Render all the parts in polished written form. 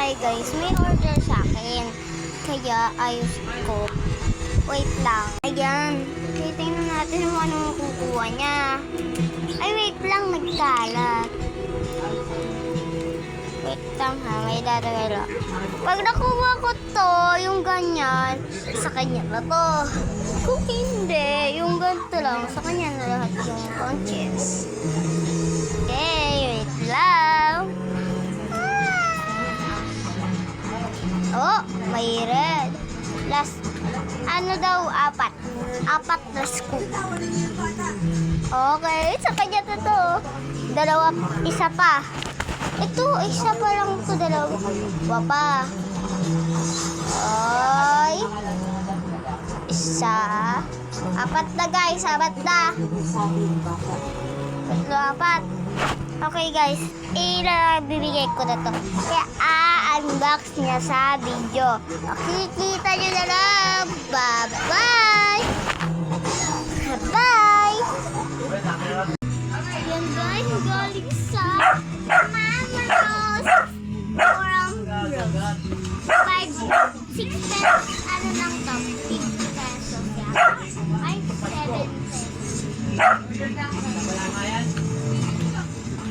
Hi guys, may order sa akin. Kaya ayos ko. Wait lang. Ayan. Titingnan natin kung anong kukuha niya. Ay, wait lang. Nagkalat. Wait lang ha. May dadagala. Pag nakuha ko to, yung ganyan, sa kanya na to. Kung hindi, yung ganito lang, sa kanya na lahat yung conches. Okay, wait lang. Oh, may red. Last, ano daw, apat. Apat na scoop. Okay, sa kanya na to. Dalawa, isa pa. Ito, isa pa lang to, dalawa pa. Ay. Isa. Apat na guys, apat na. Tatlo, apat. Okay guys, bibigay ko na to. Kaya unbox niya sa video. Makikita nyo na lang. Bye-bye! Bye! Yan guys, galing sa Mama Rose from Rose. 6 pesos. Ano lang to? 50 pesos yan. Ay, 7 pesos.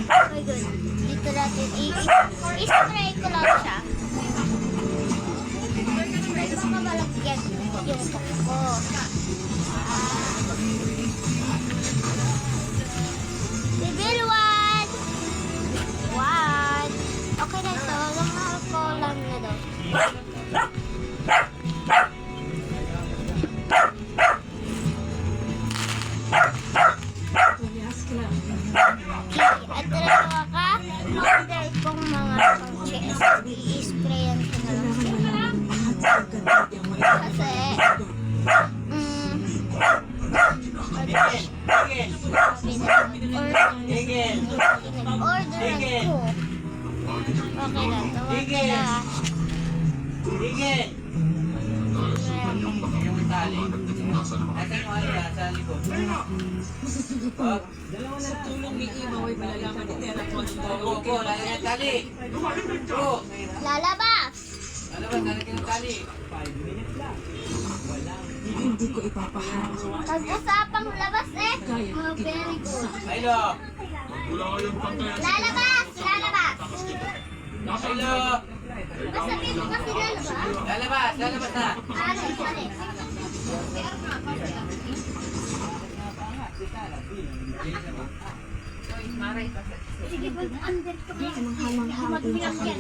Okay, good. Dito natin i-spray ko lang siya. Baka malagyan yung ko. Bibil one. Okay na ito. Langal ko lang na daw. At talaga ka, order kong mga pang-chess. I-sprayan ko na lang siya. Kasi, order ko. Okay lang, tawag ko na. Dalawa na tulong ni Iba, may malalaman ni Tera po. Opo, lalagyan ng tali. Bro, Lalabas! lalabas, lalagyan ng tali. 5 minutes lang. Hindi ko ipapaharas. Pag-usapang labas eh. Oh, very good. Milo! Lalabas! Milo! Masabihin mo kasi lalabas. Lalabas na. Ano? Sige, under ko. Magbilang yan.